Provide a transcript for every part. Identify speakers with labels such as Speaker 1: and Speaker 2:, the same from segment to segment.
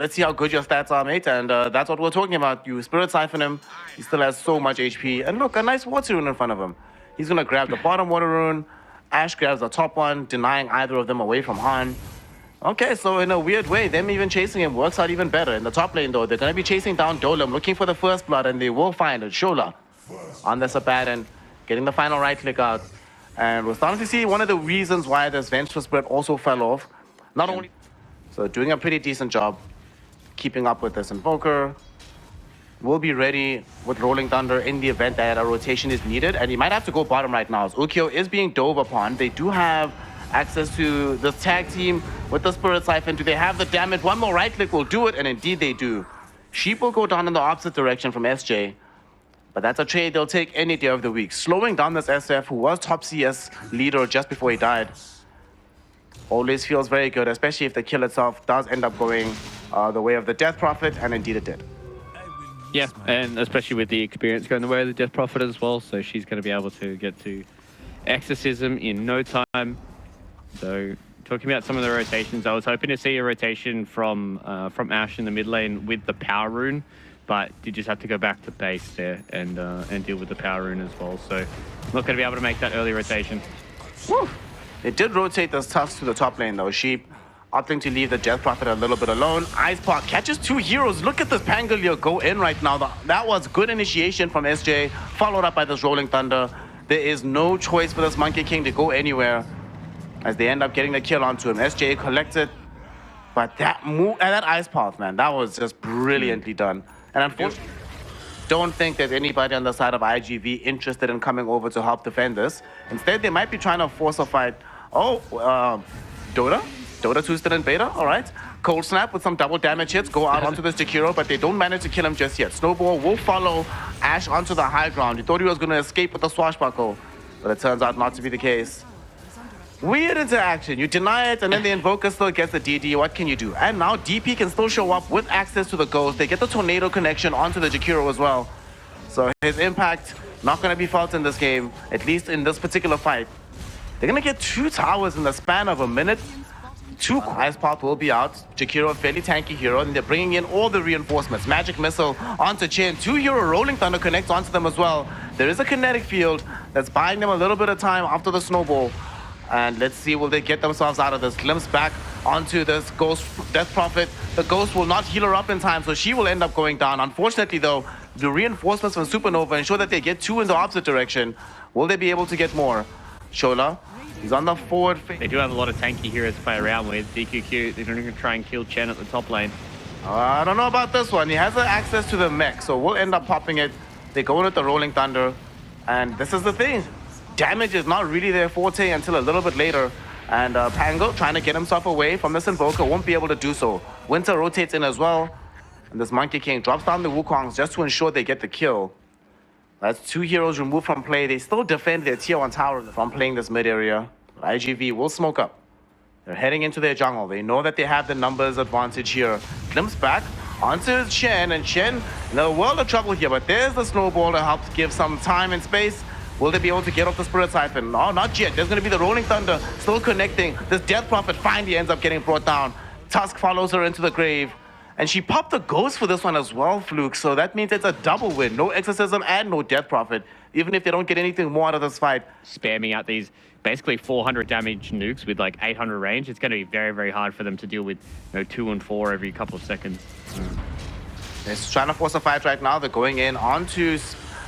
Speaker 1: let's see how good your stats are, mate. And that's what we're talking about. You Spirit Siphon him. He still has so much HP. And look, a nice water rune in front of him. He's going to grab the bottom water rune. Ash grabs the top one, denying either of them away from Han. Okay, so in a weird way, them even chasing him works out even better. In the top lane, though, they're going to be chasing down Dolem, looking for the first blood, and they will find it. Shola on the Sabaton, getting the final right click out. And we're starting to see one of the reasons why this Vengeful Spirit also fell off. Not only... So doing a pretty decent job keeping up with this Invoker. Will be ready with Rolling Thunder in the event that a rotation is needed. And he might have to go bottom right now. As Ukyo is being dove upon. They do have access to this tag team with the Spirit Siphon. Do they have the damage? One more right click will do it, and indeed they do. Sheep will go down in the opposite direction from SJ. But that's a trade they'll take any day of the week. Slowing down this SF, who was top CS leader just before he died, always feels very good, especially if the kill itself does end up going the way of the Death Prophet, and indeed it did.
Speaker 2: Yeah, and especially with the experience going the way of the Death Prophet as well, so she's going to be able to get to Exorcism in no time. So, talking about some of the rotations, I was hoping to see a rotation from Ash in the mid lane with the Power Rune, but you just have to go back to base there and deal with the Power Rune as well. So, not going to be able to make that early rotation.
Speaker 1: Woo. They did rotate those Tusks to the top lane though. Sheep opting to leave the Death Prophet a little bit alone. Ice Park catches two heroes. Look at this Pangolier go in right now. That was good initiation from SJ, followed up by this Rolling Thunder. There is no choice for this Monkey King to go anywhere as they end up getting the kill onto him. SJ collected, but that move and that Ice Path, man, that was just brilliantly done. And unfortunately, don't think there's anybody on the side of iG.V interested in coming over to help defend this. Instead, they might be trying to force a fight. Oh, Dota? Dota 2 still in beta, all right. Cold Snap with some double damage hits, go out onto this Jakiro, but they don't manage to kill him just yet. Snowball will follow Ash onto the high ground. You thought he was going to escape with the swashbuckle, but it turns out not to be the case. Weird interaction. You deny it, and then the Invoker still gets the DD. What can you do? And now DP can still show up with access to the Ghost. They get the Tornado connection onto the Jakiro as well. So his impact not going to be felt in this game, at least in this particular fight. They're going to get two towers in the span of a minute. Two Ice Path will be out. Jakiro, a fairly tanky hero, and they're bringing in all the reinforcements. Magic Missile onto Chen. 2 hero Rolling Thunder connects onto them as well. There is a kinetic field that's buying them a little bit of time after the snowball. And let's see, will they get themselves out of this? Glimpse back onto this Ghost Death Prophet. The Ghost will not heal her up in time, so she will end up going down. Unfortunately, though, the reinforcements from Supernova ensure that they get two in the opposite direction. Will they be able to get more? Shola, he's on the forward.
Speaker 2: They do have a lot of tanky heroes to play around with. DQQ, they're going to try and kill Chen at the top lane.
Speaker 1: I don't know about this one. He has access to the mech, so we'll end up popping it. They go in with the Rolling Thunder, and this is the thing. Damage is not really their forte until a little bit later. And Pango, trying to get himself away from this Invoker, won't be able to do so. Winter rotates in as well. And this Monkey King drops down the Wukongs just to ensure they get the kill. That's two heroes removed from play. They still defend their tier 1 tower from playing this mid area. iG.V will smoke up. They're heading into their jungle. They know that they have the numbers advantage here. Glimpse back onto Chen, and Chen in a world of trouble here. But there's the snowball to help give some time and space. Will they be able to get off the Spirit Siphon? No, not yet. There's going to be the Rolling Thunder still connecting. This Death Prophet finally ends up getting brought down. Tusk follows her into the grave. And she popped the Ghost for this one as well, Fluke. So that means it's a double win. No Exorcism and no Death Prophet. Even if they don't get anything more out of this fight.
Speaker 2: Spamming out these basically 400 damage nukes with like 800 range. It's going to be very, very hard for them to deal with 2 and 4 every couple of seconds.
Speaker 1: They're trying to force a fight right now. They're going in onto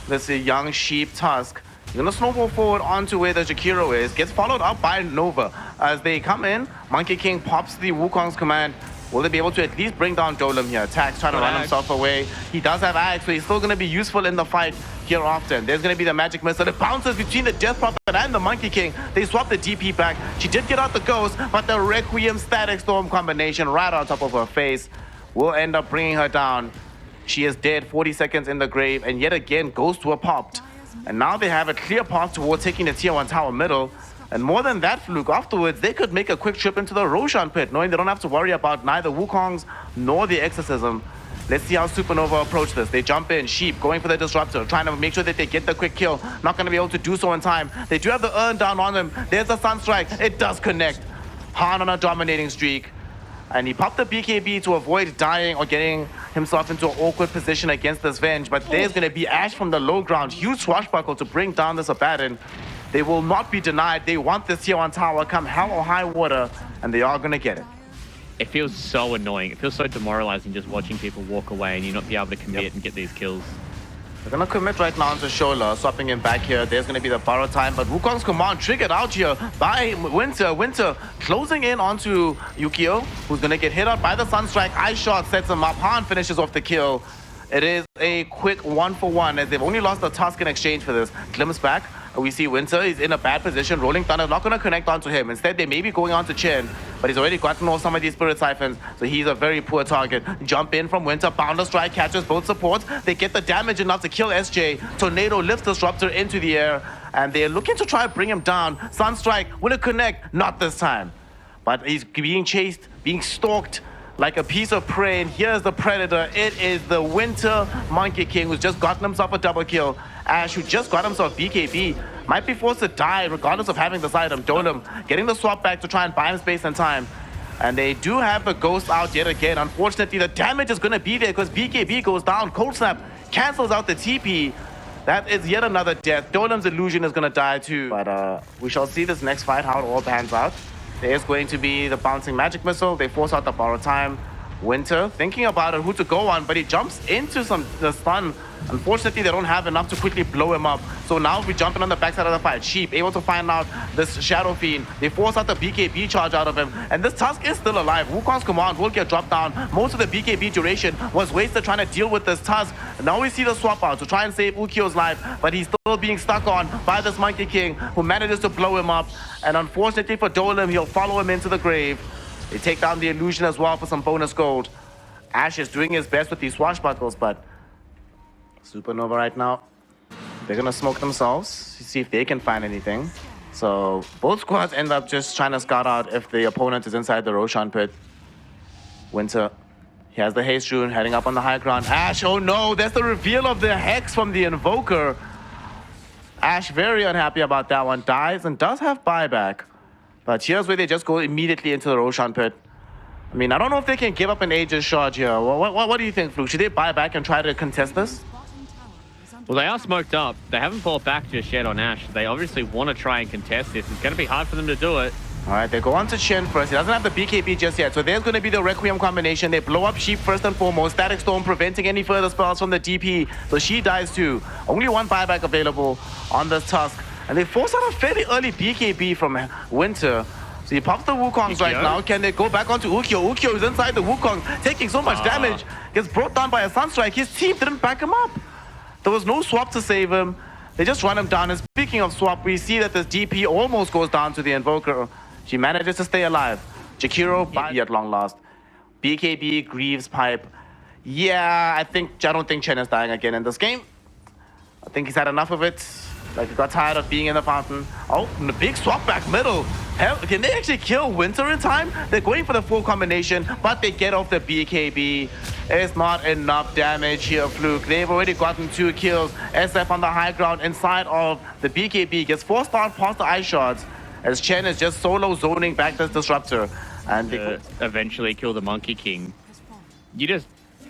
Speaker 1: this young Sheep Tusk. You're going to snowball forward onto where the Jakiro is. Gets followed up by Nova. As they come in, Monkey King pops the Wukong's command. Will they be able to at least bring down Dolem here? Tax trying to run himself away. He does have Axe, so he's still going to be useful in the fight here often. There's going to be the Magic Missile. It bounces between the Death Prophet and the Monkey King. They swap the DP back. She did get out the Ghost, but the Requiem Static Storm combination right on top of her face will end up bringing her down. She is dead, 40 seconds in the grave, and yet again, Ghosts were popped. And now they have a clear path towards taking the tier 1 tower middle. And more than that, Fluke, afterwards, they could make a quick trip into the Roshan pit, knowing they don't have to worry about neither Wukongs nor the Exorcism. Let's see how Supernova approach this. They jump in, Sheep, going for the Disruptor, trying to make sure that they get the quick kill. Not going to be able to do so in time. They do have the Urn down on them. There's the Sunstrike. It does connect. Han on a dominating streak. And he popped the BKB to avoid dying or getting himself into an awkward position against this Venge. But there's going to be Ash from the low ground. Huge swashbuckle to bring down this Abaddon. They will not be denied. They want this tier 1 tower come hell or high water. And they are going to get it.
Speaker 2: It feels so annoying. It feels so demoralizing just watching people walk away and you not be able to commit and get these kills.
Speaker 1: They're going to commit right now into Shola, swapping him back here. There's going to be the borrow time, but Wukong's command triggered out here by Winter. Winter closing in onto Yukio, who's going to get hit out by the Sunstrike. Ice Shot sets him up. Han finishes off the kill. It is a quick 1-for-1 as they've only lost the Tusk in exchange for this. Glimpse back. We see Winter is in a bad position. Rolling Thunder not going to connect onto him. Instead, they may be going on to Chen, but he's already gotten off some of these Spirit Siphons, so he's a very poor target. Jump in from Winter. Bounder Strike catches both supports. They get the damage enough to kill SJ. Tornado lifts Disruptor into the air, and they're looking to try to bring him down. Sunstrike, will it connect? Not this time. But he's being chased, being stalked like a piece of prey, and here's the Predator. It is the Winter Monkey King who's just gotten himself a double kill. Ash, who just got himself BKB, might be forced to die regardless of having this item. Dolem getting the swap back to try and buy him space and time. And they do have the Ghost out yet again. Unfortunately, the damage is going to be there because BKB goes down. Cold Snap cancels out the TP. That is yet another death. Dolem's illusion is going to die too. But we shall see this next fight, how it all pans out. There's going to be the bouncing magic missile. They force out the borrow time. Winter thinking about it, who to go on, but he jumps into the stun. Unfortunately, they don't have enough to quickly blow him up. So now we're jumping on the backside of the fight. Sheep able to find out this Shadow Fiend. They force out the BKB charge out of him. And this Tusk is still alive. Wukong's command will get dropped down. Most of the BKB duration was wasted trying to deal with this Tusk. Now we see the swap out to try and save Ukyo's life, but he's still being stuck on by this Monkey King, who manages to blow him up. And unfortunately for Dolem, he'll follow him into the grave. They take down the illusion as well for some bonus gold. Ash is doing his best with these swashbuckles, but Supernova right now, they're gonna smoke themselves to see if they can find anything. So both squads end up just trying to scout out if the opponent is inside the Roshan pit. Winter, he has the Haste Rune heading up on the high ground. Ash, oh no, there's the reveal of the Hex from the Invoker. Ash very unhappy about that one, dies and does have buyback. But here's where they just go immediately into the Roshan pit. I mean, I don't know if they can give up an Aegis shot here. What do you think, Fluke? Should they buy back and try to contest this?
Speaker 2: Well, they are smoked up. They haven't fought back just yet on Ash. They obviously want to try and contest this. It's going to be hard for them to do it.
Speaker 1: All right, they go on to Chen first. He doesn't have the BKB just yet, so there's going to be the Requiem combination. They blow up Sheep first and foremost. Static Storm preventing any further spells from the DP, so she dies too. Only one buyback available on this Tusk. And they force out a fairly early BKB from Winter. So he pops the Wukongs right now. Can they go back onto Ukyo? Ukyo is inside the Wukong, taking so much damage. Gets brought down by a Sunstrike. His team didn't back him up. There was no swap to save him. They just run him down. And speaking of swap, we see that this DP almost goes down to the Invoker. She manages to stay alive. Jakiro, at long last. BKB, Greaves, Pipe. Yeah, I don't think Chen is dying again in this game. I think he's had enough of it. Like, he got tired of being in the fountain. Oh, and the big swap back middle. Hell, can they actually kill Winter in time? They're going for the full combination, but they get off the BKB. It's not enough damage here, Fluke. They've already gotten 2 kills. SF on the high ground inside of the BKB gets forced out past the ice shots as Chen is just solo zoning back this Disruptor. And they
Speaker 2: eventually kill the Monkey King. You just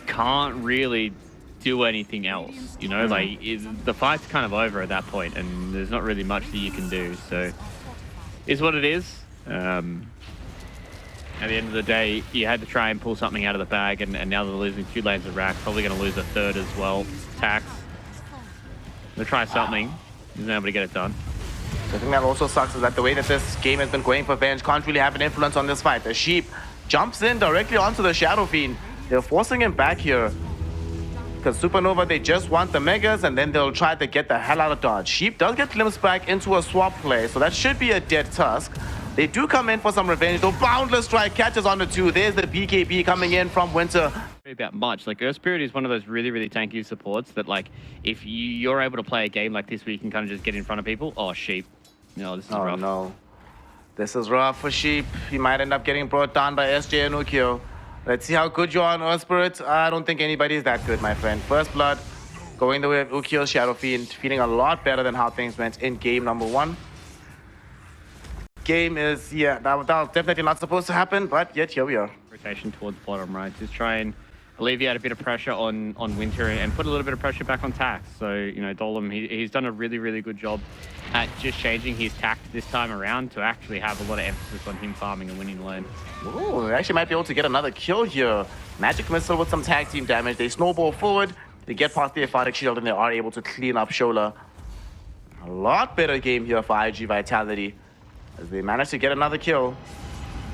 Speaker 2: can't really do anything else, you know? Like, the fight's kind of over at that point, and there's not really much that you can do. So, is what it is. At the end of the day, you had to try and pull something out of the bag, and now they're losing 2 lanes of rack. Probably going to lose a 3rd as well. Tax. They'll try something. Isn't able to get it done.
Speaker 1: The thing that also sucks is that the way that this game has been going for Venge can't really have an influence on this fight. The Sheep jumps in directly onto the Shadow Fiend. They're forcing him back here. Because Supernova, they just want the Megas, and then they'll try to get the hell out of dodge. Sheep does get glimpsed back into a swap play, so that should be a dead Tusk. They do come in for some revenge, though. Boundless Strike catches on the 2. There's the BKB coming in from Winter.
Speaker 2: About much. Like, Earth Spirit is one of those really, really tanky supports that, like, if you're able to play a game like this where you can kind of just get in front of people, oh, Sheep. No, this is rough.
Speaker 1: Oh, no. This is rough for Sheep. He might end up getting brought down by SJ and Ukyo. Let's see how good you are on Earth Spirit. I don't think anybody's that good, my friend. First blood, going the way of Ukyo, Shadow Fiend, feeling a lot better than how things went in game number 1. Game is, yeah, that was definitely not supposed to happen, but yet here we are.
Speaker 2: rotation towards bottom right. Just try and alleviate a bit of pressure on Winter and put a little bit of pressure back on Tax. So, you know, Dolem, he's done a really, really good job at just changing his tact this time around to actually have a lot of emphasis on him farming and winning lane.
Speaker 1: Ooh, they actually might be able to get another kill here. Magic Missile with some tag team damage. They snowball forward. They get past the Aphotic Shield and they are able to clean up Shola. A lot better game here for iG.Vitality as they manage to get another kill.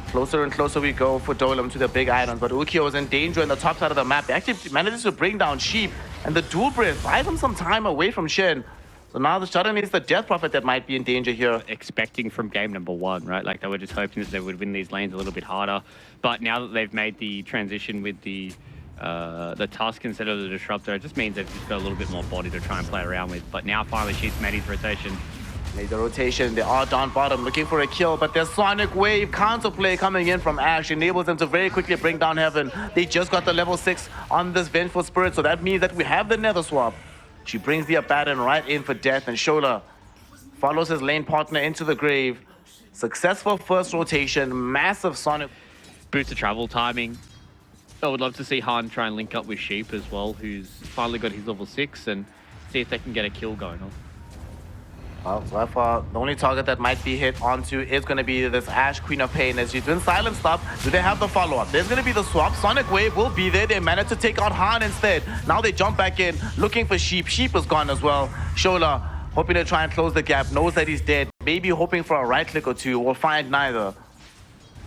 Speaker 1: Closer and closer we go for Dolem to the big island, but Ukyo is in danger in the top side of the map. They actually manages to bring down Sheep, and the dual breath buys them some time away from Shen. So now suddenly it's the Death Prophet that might be in danger here.
Speaker 2: Expecting from game number 1, right? Like they were just hoping that they would win these lanes a little bit harder. But now that they've made the transition with the Tusk instead of the Disruptor, it just means they've just got a little bit more body to try and play around with. But now finally Sheep's made his rotation.
Speaker 1: Made the rotation, they are down bottom looking for a kill, but there's Sonic Wave counterplay coming in from Ash, enables them to very quickly bring down Heaven. They just got the level 6 on this Vengeful Spirit, so that means that we have the Nether Swap. She brings the Abaddon right in for death, and Shola follows his lane partner into the grave. Successful first rotation, massive Sonic.
Speaker 2: Boots of travel timing. I would love to see Han try and link up with Sheep as well, who's finally got his level 6, and see if they can get a kill going on.
Speaker 1: Well, so far, the only target that might be hit onto is going to be this Ash, Queen of Pain. As she's been silenced up, do they have the follow-up? There's going to be the swap. Sonic Wave will be there. They managed to take out Han instead. Now they jump back in, looking for Sheep. Sheep is gone as well. Shola, hoping to try and close the gap, knows that he's dead. Maybe hoping for a right click or two. We'll find neither.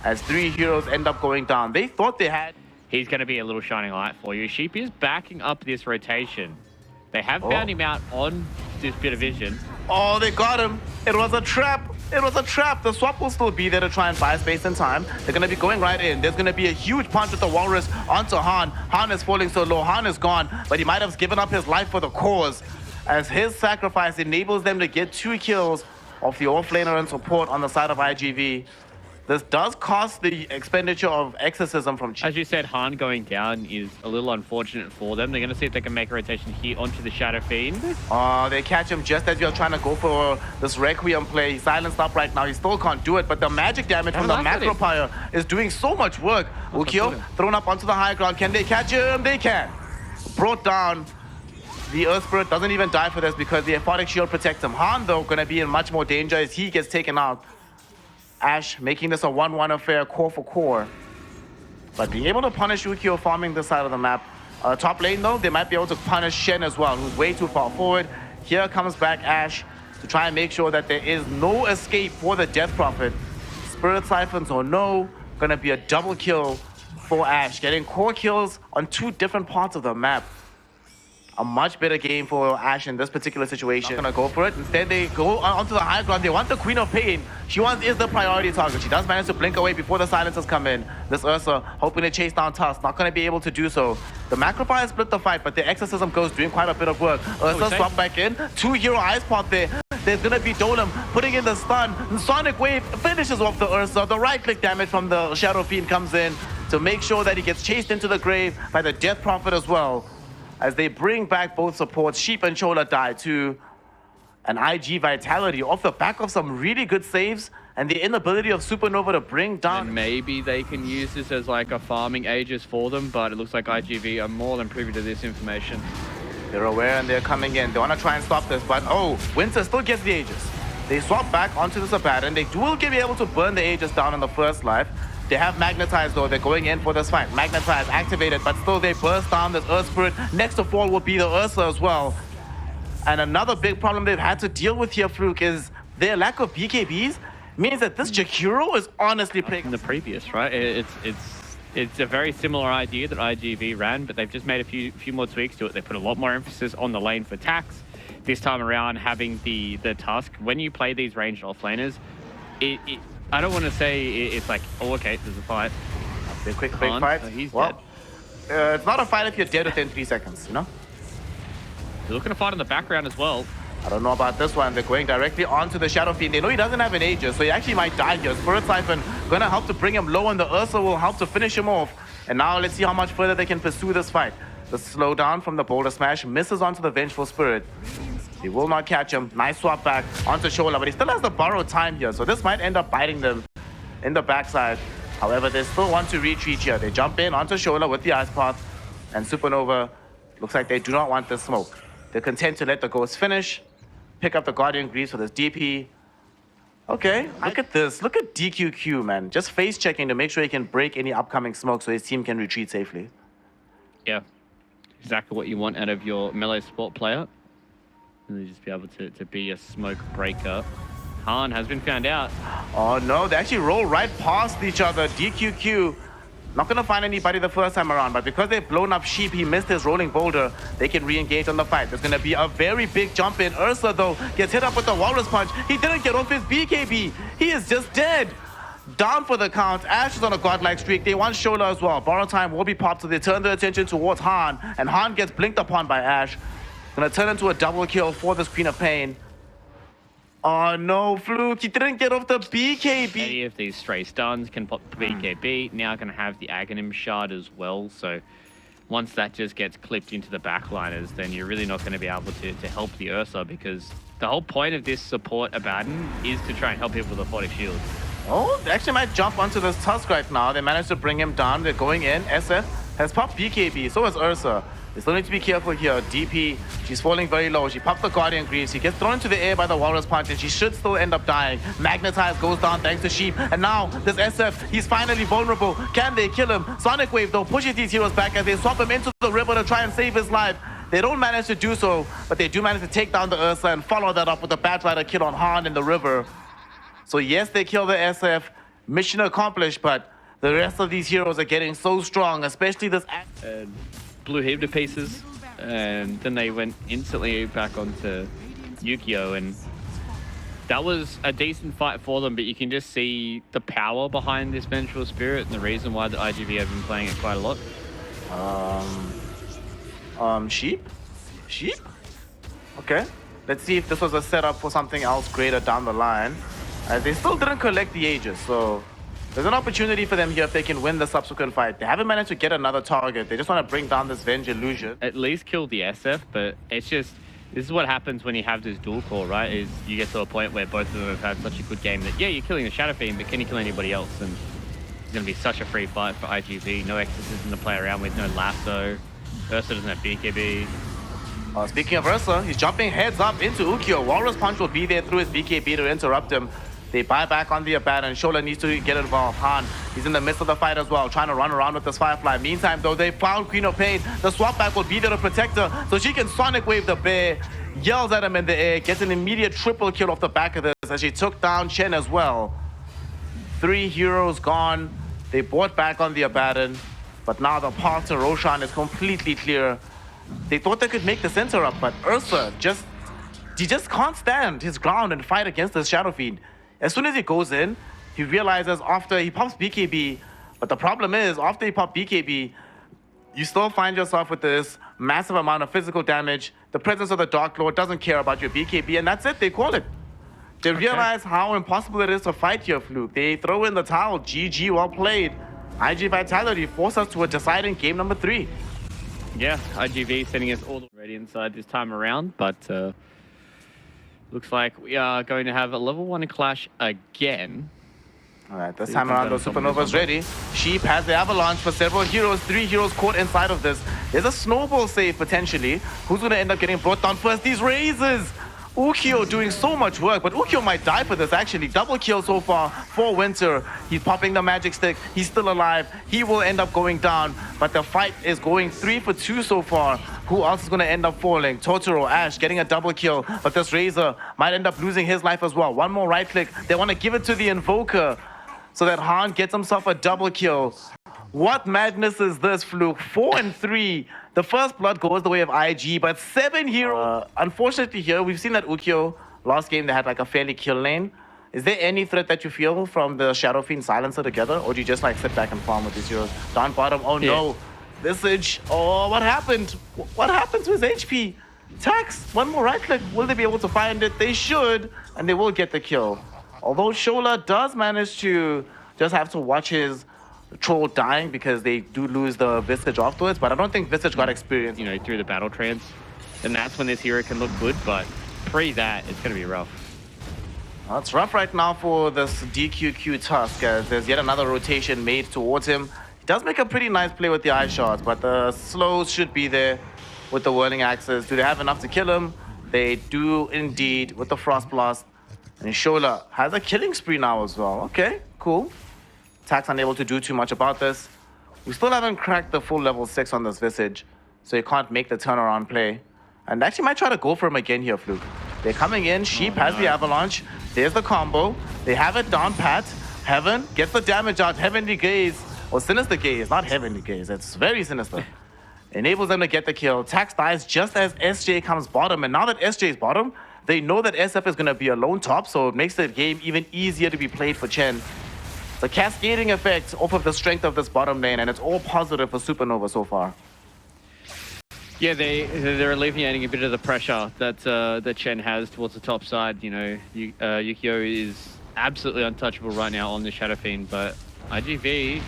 Speaker 1: As 3 heroes end up going down. They thought they had...
Speaker 2: He's going to be a little shining light for you. Sheep is backing up this rotation. They have found him out on this bit of vision.
Speaker 1: Oh, they got him. It was a trap. It was a trap. The swap will still be there to try and buy space and time. They're going to be going right in. There's going to be a huge punch with the Walrus onto Han. Han is falling so low. Han is gone, but he might have given up his life for the cause, as his sacrifice enables them to get 2 kills off the offlaner and support on the side of iG.V. This does cost the expenditure of Exorcism from Chief.
Speaker 2: As you said, Han going down is a little unfortunate for them. They're going to see if they can make a rotation here onto the Shadow Fiend.
Speaker 1: They catch him just as you're trying to go for this Requiem play. He's silenced up right now. He still can't do it, but the magic damage from the Macro Pyre is doing so much work. Ukyo thrown up onto the high ground. Can they catch him? They can. Brought down. The Earth Spirit doesn't even die for this because the Aphotic Shield protects him. Han, though, going to be in much more danger as he gets taken out. Ash making this a 1-1 affair, core for core. But being able to punish Ukyo farming this side of the map. Top lane, though, they might be able to punish Shen as well, who's way too far forward. Here comes back Ash to try and make sure that there is no escape for the Death Prophet. Spirit Siphons or no, gonna be a double kill for Ash, getting core kills on 2 different parts of the map. A much better game for Ash in this particular situation. Not gonna go for it. Instead, they go onto the high ground. They want the Queen of Pain. She is the priority target. She does manage to blink away before the silencers come in. This Ursa hoping to chase down Tusk. Not gonna be able to do so. The Macropire split the fight, but the Exorcism goes doing quite a bit of work. Ursa swap back in. 2 hero Ice Pot there. There's gonna be Dolem putting in the stun. Sonic Wave finishes off the Ursa. The right click damage from the Shadow Fiend comes in to make sure that he gets chased into the grave by the Death Prophet as well. As they bring back both supports, Sheep and Shola die to an iG.Vitality off the back of some really good saves and the inability of Supernova to bring down.
Speaker 2: And maybe they can use this as like a farming Aegis for them, but it looks like iG.V are more than privy to this information.
Speaker 1: They're aware and they're coming in. They want to try and stop this, but Winter still gets the Aegis. They swap back onto this Abaddon. They will be able to burn the Aegis down in the first life. They have Magnetize though, they're going in for this fight. Magnetize activated, but still they burst down this Earth Spirit. Next to fall will be the Ursa as well. And another big problem they've had to deal with here, Fluke, is their lack of BKBs means that this Jakiro is honestly playing...
Speaker 2: In the previous, right? It's a very similar idea that iG.V ran, but they've just made a few more tweaks to it. They put a lot more emphasis on the lane for Tax. This time around, having the Tusk. When you play these ranged offlaners, I don't want to say it's like, oh, okay, there's a fight.
Speaker 1: A quick fight.
Speaker 2: He's
Speaker 1: dead. It's not a fight if you're dead within 3 seconds, you know?
Speaker 2: They're looking to fight in the background as well.
Speaker 1: I don't know about this one. They're going directly onto the Shadow Fiend. They know he doesn't have an Aegis, so he actually might die here. Spirit Siphon gonna help to bring him low, and the Ursa will help to finish him off. And now let's see how much further they can pursue this fight. The slowdown from the Boulder Smash misses onto the Vengeful Spirit. He will not catch him. Nice swap back onto Shola, but he still has the borrowed time here, so this might end up biting them in the backside. However, they still want to retreat here. They jump in onto Shola with the Ice Path, and Supernova looks like they do not want the smoke. They're content to let the Ghost finish, pick up the Guardian Greaves for this DP. Okay, look at this. Look at DQQ, man. Just face checking to make sure he can break any upcoming smoke so his team can retreat safely.
Speaker 2: Yeah, exactly what you want out of your melee support player. And just be able to be a smoke breaker. Han has been found out.
Speaker 1: Oh no, they actually roll right past each other. DQQ, not gonna find anybody the first time around, but because they've blown up Sheep, he missed his rolling boulder. They can re-engage on the fight. There's gonna be a very big jump in. Ursa, though, gets hit up with the Walrus Punch. He didn't get off his BKB. He is just dead. Down for the count. Ash is on a godlike streak. They want Shola as well. Borrow time will be popped, so they turn their attention towards Han, and Han gets blinked upon by Ash. Gonna turn into a double kill for this Queen of Pain. Oh no, Fluke, he didn't get off the BKB.
Speaker 2: Any of these stray stuns can pop the BKB. Now going to have the Aghanim Shard as well. So once that just gets clipped into the backliners, then you're really not going to be able to help the Ursa, because the whole point of this support Abaddon is to try and help people with a 40 shield.
Speaker 1: Oh, they actually might jump onto this Tusk right now. They managed to bring him down. They're going in. SF has popped BKB. So has Ursa. They still need to be careful here. DP, she's falling very low. She popped the Guardian Greaves. She gets thrown into the air by the Walrus Punch, and she should still end up dying. Magnetize goes down thanks to Sheep. And now this SF, he's finally vulnerable. Can they kill him? Sonic Wave, though, pushes these heroes back as they swap him into the river to try and save his life. They don't manage to do so, but they do manage to take down the Ursa and follow that up with a Batrider kill on Han in the river. So yes, they kill the SF. Mission accomplished, but the rest of these heroes are getting so strong, especially this...
Speaker 2: Blew him to pieces, and then they went instantly back onto Yukio, and that was a decent fight for them, but you can just see the power behind this Vengeful Spirit and the reason why the iG.V have been playing it quite a lot.
Speaker 1: Sheep? Sheep? Okay. Let's see if this was a setup for something else greater down the line. They still didn't collect the Aegis, so there's an opportunity for them here if they can win the subsequent fight. They haven't managed to get another target. They just want to bring down this Venge illusion.
Speaker 2: At least kill the SF, but it's just, this is what happens when you have this dual core, right? Is you get to a point where both of them have had such a good game that, yeah, you're killing the Shadow Fiend, but can you kill anybody else? And it's going to be such a free fight for iG.V. No Exorcism to play around with, no Lasso. Ursa doesn't have BKB.
Speaker 1: Speaking of Ursa, he's jumping heads up into Ukyo. Walrus Punch will be there through his BKB to interrupt him. They buy back on the Abaddon. Shola needs to get involved. Han, he's in the midst of the fight as well, trying to run around with this Firefly. Meantime, though, they found Queen of Pain. The swap back will be there to protect her, so she can Sonic Wave the bear. Yells at him in the air, gets an immediate triple kill off the back of this as she took down Chen as well. 3 heroes gone. They bought back on the Abaddon, but now the path to Roshan is completely clear. They thought they could make this interrupt, but Ursa he just can't stand his ground and fight against this Shadow Fiend. As soon as he goes in, he realizes after he pops BKB, but the problem is, after he pops BKB, you still find yourself with this massive amount of physical damage. The presence of the Dark Lord doesn't care about your BKB, and that's it, they call it. They realize how impossible it is to fight here, Fluke. They throw in the towel. GG, well played. iG.Vitality force us to a deciding game number 3.
Speaker 2: Yeah, iG.V sending us all already inside this time around, but looks like we are going to have a level 1 clash again.
Speaker 1: All right, this time around, though, Supernova's ready. Sheep has the Avalanche for several heroes. 3 heroes caught inside of this. There's a snowball save, potentially. Who's going to end up getting brought down first? These Razors! Ukyo doing so much work, but Ukyo might die for this, actually. Double kill so far for Winter. He's popping the magic stick. He's still alive. He will end up going down, but the fight is going 3 for 2 so far. Who else is going to end up falling? Totoro, Ash getting a double kill, but this Razor might end up losing his life as well. One more right click. They want to give it to the Invoker so that Han gets himself a double kill. What madness is this, Fluke? 4 and 3. The first blood goes the way of iG, but 7 heroes. Unfortunately here, we've seen that Ukyo, last game, they had like a fairly kill lane. Is there any threat that you feel from the Shadow Fiend Silencer together? Or do you just like sit back and farm with these heroes? Down bottom, oh no. Visage, oh, what happened? What happened to his HP? Tax, one more right click. Will they be able to find it? They should, and they will get the kill. Although Shola does manage to just have to watch his troll dying because they do lose the Visage afterwards, but I don't think Visage got experience.
Speaker 2: You know, through the battle trance, and that's when this hero can look good, but pre that, it's going to be rough.
Speaker 1: Well, it's rough right now for this DQQ Tusk, as there's yet another rotation made towards him. He does make a pretty nice play with the eye shots, but the slows should be there with the whirling axes. Do they have enough to kill him? They do indeed with the Frost Blast. And Shola has a killing spree now as well. Okay, cool. Tax unable to do too much about this. We still haven't cracked the full level 6 on this Visage, so he can't make the turnaround play. And actually might try to go for him again here, Fluke. They're coming in. Sheep has the avalanche. There's the combo. They have it down pat. Heaven gets the damage out. Heavenly Gaze, or Sinister Gaze, not Heavenly Gaze. It's very sinister. Enables them to get the kill. Tax dies just as SJ comes bottom. And now that SJ is bottom, they know that SF is going to be a lone top, so it makes the game even easier to be played for Chen. It's a cascading effect off of the strength of this bottom lane, and it's all positive for Supernova so far.
Speaker 2: Yeah, they're alleviating a bit of the pressure that that Chen has towards the top side. You know, Yukio is absolutely untouchable right now on the Shadow Fiend, but iG.V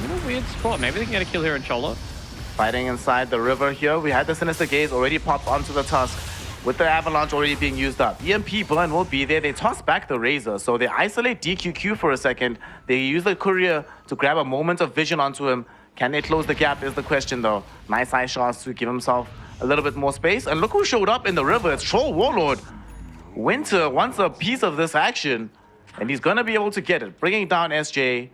Speaker 2: in a weird spot. Maybe they can get a kill here in Chola.
Speaker 1: Fighting inside the river here. We had the Sinister Gaze already popped onto the Tusk with the Avalanche already being used up. EMP burn will be there. They toss back the Razor, so they isolate DQQ for a second. They use the Courier to grab a moment of vision onto him. Can they close the gap is the question though. Nice eye shots to give himself a little bit more space. And look who showed up in the river. It's Troll Warlord. Winter wants a piece of this action, and he's gonna be able to get it. Bringing down SJ.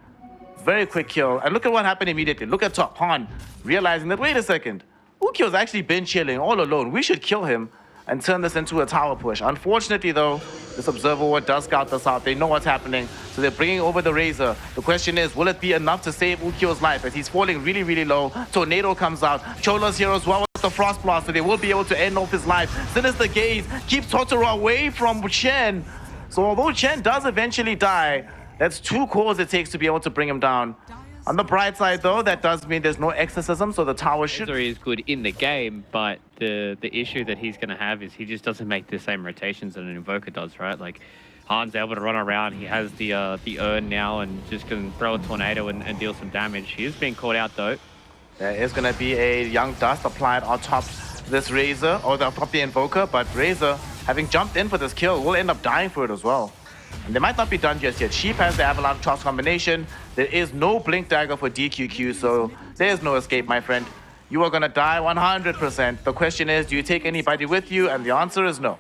Speaker 1: Very quick kill. And look at what happened immediately. Look at top Han realizing that, wait a second, Ukyo's actually been chilling all alone. We should kill him and turn this into a tower push. Unfortunately though, this Observer Ward does scout this out. They know what's happening, so they're bringing over the Razor. The question is, will it be enough to save Ukyo's life as he's falling really, really low? Tornado comes out. Chola's here as well with the Frost Blast, so they will be able to end off his life. Sinister Gaze keeps Totoro away from Chen. So although Chen does eventually die, that's 2 cores it takes to be able to bring him down. On the bright side though, that does mean there's no exorcism, so the tower should...
Speaker 2: Razor is good in the game, but the issue that he's going to have is he just doesn't make the same rotations that an Invoker does, right? Like, Han's able to run around, he has the urn now and just can throw a tornado and deal some damage. He is being caught out though.
Speaker 1: There is going to be a Young Dust applied on top this Razor, or the top the Invoker, but Razor, having jumped in for this kill, will end up dying for it as well. And they might not be done just yet. Sheep has the Avalanche Toss combination. There is no Blink Dagger for DQQ, so there's no escape, my friend. You are going to die 100%. The question is, do you take anybody with you? And the answer is no.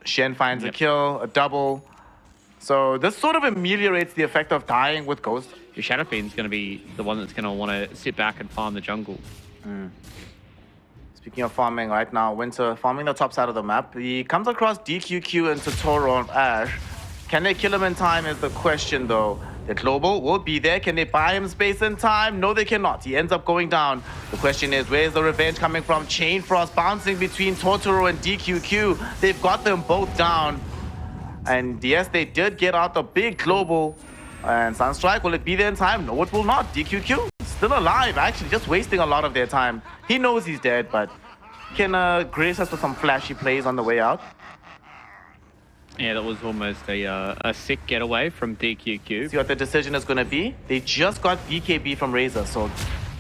Speaker 1: Shen finds a kill, a double. So this sort of ameliorates the effect of dying with Ghost.
Speaker 2: Your Shadow Fiend's going to be the one that's going to want to sit back and farm the jungle.
Speaker 1: Speaking of farming right now, Winter farming the top side of the map. He comes across DQQ into Toro and Ash. Can they kill him in time is the question though. The global will be there. Can they buy him space in time? No, they cannot. He ends up going down. The question is, where's the revenge coming from? Chain Frost bouncing between Totoro and DQQ. They've got them both down. And yes, they did get out the big global. And Sunstrike, will it be there in time? No, it will not. DQQ still alive, actually, just wasting a lot of their time. He knows he's dead, but can grace us with some flashy plays on the way out.
Speaker 2: Yeah, that was almost a sick getaway from DQQ.
Speaker 1: See what the decision is going to be? They just got BKB from Razor, so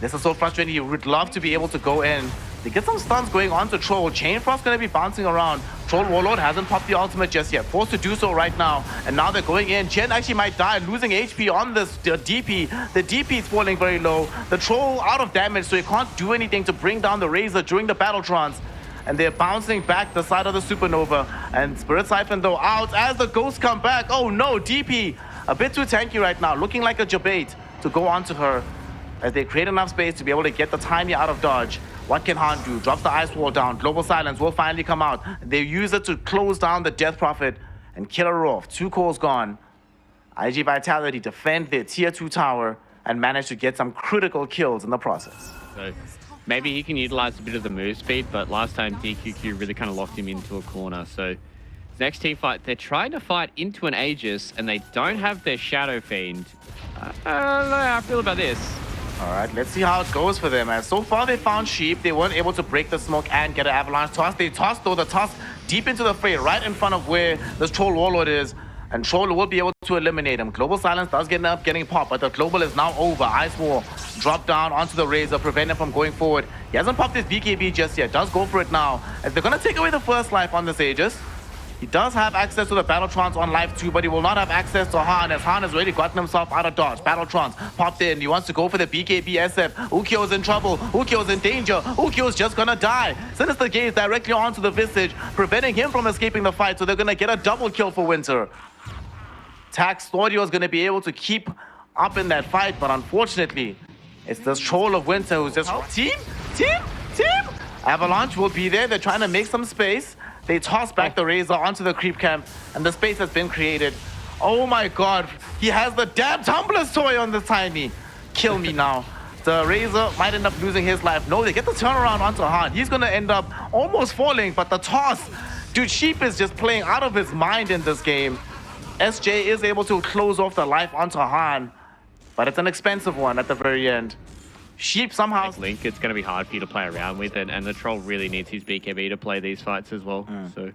Speaker 1: this is so frustrating. You would love to be able to go in. They get some stuns going on to Troll. Chain Frost going to be bouncing around. Troll Warlord hasn't popped the ultimate just yet. Forced to do so right now. And now they're going in. Chen actually might die, losing HP on this DP. The DP is falling very low. The Troll out of damage, so he can't do anything to bring down the Razor during the battle trance. And they're bouncing back the side of the Supernova. And Spirit Siphon though out as the ghosts come back. Oh no, DP a bit too tanky right now. Looking like a Jabate to go onto her. As they create enough space to be able to get the Tiny out of dodge. What can Han do? Drops the Ice Wall down. Global Silence will finally come out. They use it to close down the Death Prophet and kill her off. 2 cores gone. iG.Vitality defend their tier 2 tower and manage to get some critical kills in the process.
Speaker 2: So maybe he can utilize a bit of the move speed, but last time DQQ really kind of locked him into a corner. So next team fight, they're trying to fight into an Aegis and they don't have their Shadow Fiend. I don't know how I feel about this.
Speaker 1: All right, let's see how it goes for them. As so far they found Sheep. They weren't able to break the smoke and get an Avalanche toss. They tossed though the toss deep into the fray, right in front of where this Troll Warlord is. And Troll will be able to eliminate him. Global Silence does end up getting popped, but the Global is now over. Ice Wall drop down onto the Razor, prevent him from going forward. He hasn't popped his BKB just yet. Does go for it now. As they're going to take away the first life on this Aegis. He does have access to the Battletrons on life too, but he will not have access to Han, as Han has already gotten himself out of dodge. Battletrons popped in. He wants to go for the BKB SF. Ukyo's in trouble. Ukyo's in danger. Ukyo's just gonna die. Sinister gaze directly onto the Visage, preventing him from escaping the fight, so they're gonna get a double kill for Winter. Tax Audio is gonna be able to keep up in that fight, but unfortunately, it's this troll of Winter who's just... Team! Avalanche will be there. They're trying to make some space. They toss back the Razor onto the creep camp, and the space has been created. Oh my god, he has the damn Tumbler's toy on the Tiny. Kill me now. The Razor might end up losing his life. No, they get the turnaround onto Han. He's gonna end up almost falling, but the toss. Dude, Sheep is just playing out of his mind in this game. SJ is able to close off the life onto Han, but it's an expensive one at the very end. Sheep somehow...
Speaker 2: Link, it's going to be hard for you to play around with it, and the Troll really needs his BKB to play these fights as well. So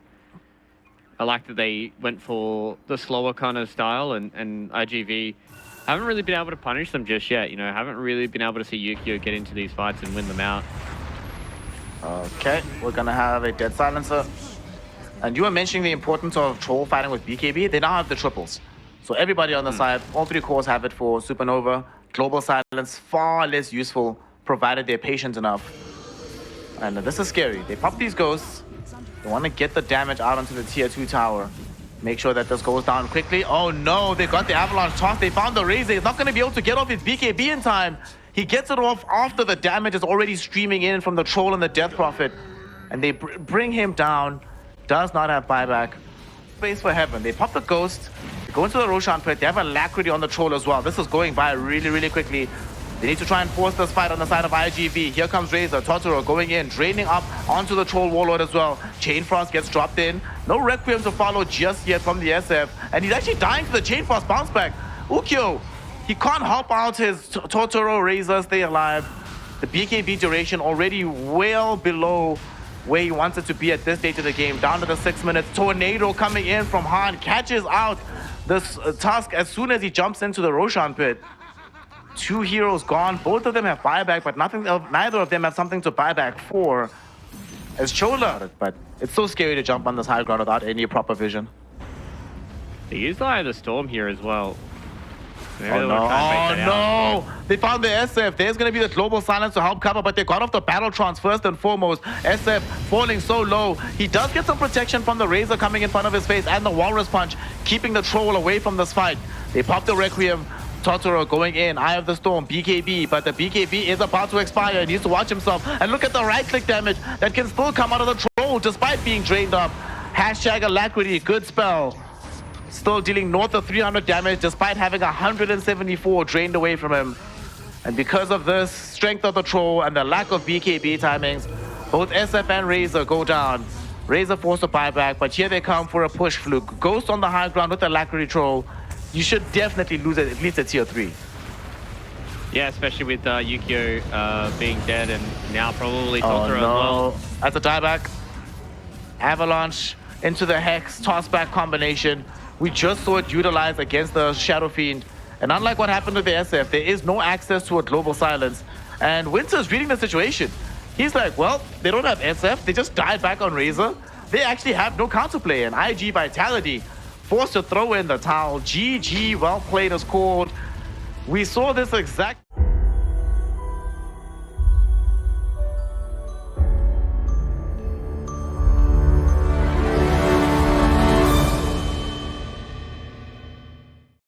Speaker 2: I like that they went for the slower kind of style, and iG.V haven't really been able to punish them just yet. You know, haven't really been able to see Yukio get into these fights and win them out.
Speaker 1: Okay, we're going to have a Dead Silencer. And you were mentioning the importance of Troll fighting with BKB. They now have the triples. So everybody on the side, all three cores have it for Supernova. Global Silence, far less useful, provided they're patient enough. And this is scary. They pop these ghosts. They want to get the damage out onto the tier 2 tower. Make sure that this goes down quickly. Oh no, they got the Avalanche toss. They found the Razor. He's not going to be able to get off his BKB in time. He gets it off after the damage is already streaming in from the Troll and the Death Prophet. And they bring him down. Does not have buyback. Space for Heaven. They pop the Ghost. They go into the Roshan pit. They have Alacrity on the Troll as well. This is going by really quickly. They need to try and force this fight on the side of iG.V. Here comes Razor. Totoro going in, draining up onto the Troll Warlord as well. Chain Frost gets dropped in. No Requiem to follow just yet from the SF. And he's actually dying to the Chain Frost bounce back. Ukyo, he can't help out his Totoro Razor stay alive. The BKB duration already well below where he wants it to be at this stage of the game. Down to the 6 minutes. Tornado coming in from Han. Catches out this Tusk as soon as he jumps into the Roshan pit. Two heroes gone. Both of them have buyback, but neither of them have something to buy back for. As Chola, but it's so scary to jump on this high ground without any proper vision.
Speaker 2: They used the Eye of the Storm here as well. Maybe
Speaker 1: Oh no! They found the SF. There's going to be the Global Silence to help cover, but they got off the Battletrons first and foremost. SF falling so low. He does get some protection from the Razor coming in front of his face and the Walrus Punch, keeping the Troll away from this fight. They pop the Requiem. Totoro going in, Eye of the Storm, BKB, but the BKB is about to expire. He needs to watch himself. And look at the right-click damage that can still come out of the Troll despite being drained up. Hashtag Alacrity, good spell. Still dealing north of 300 damage despite having 174 drained away from him. And because of this strength of the Troll and the lack of BKB timings, both SF and Razor go down. Razor forced a buyback, but here they come for a push fluke. Ghost on the high ground with the Alacrity Troll. You should definitely lose at least a tier 3.
Speaker 2: Yeah, especially with Yukio being dead and now probably Totoro as well.
Speaker 1: That's a dieback. Avalanche into the Hex, toss-back combination. We just saw it utilized against the Shadow Fiend. And unlike what happened with the SF, there is no access to a Global Silence. And Winter's reading the situation. He's like, well, they don't have SF. They just died back on Razor. They actually have no counterplay. And iG.Vitality forced to throw in the towel. GG, well played is called. We saw this exact...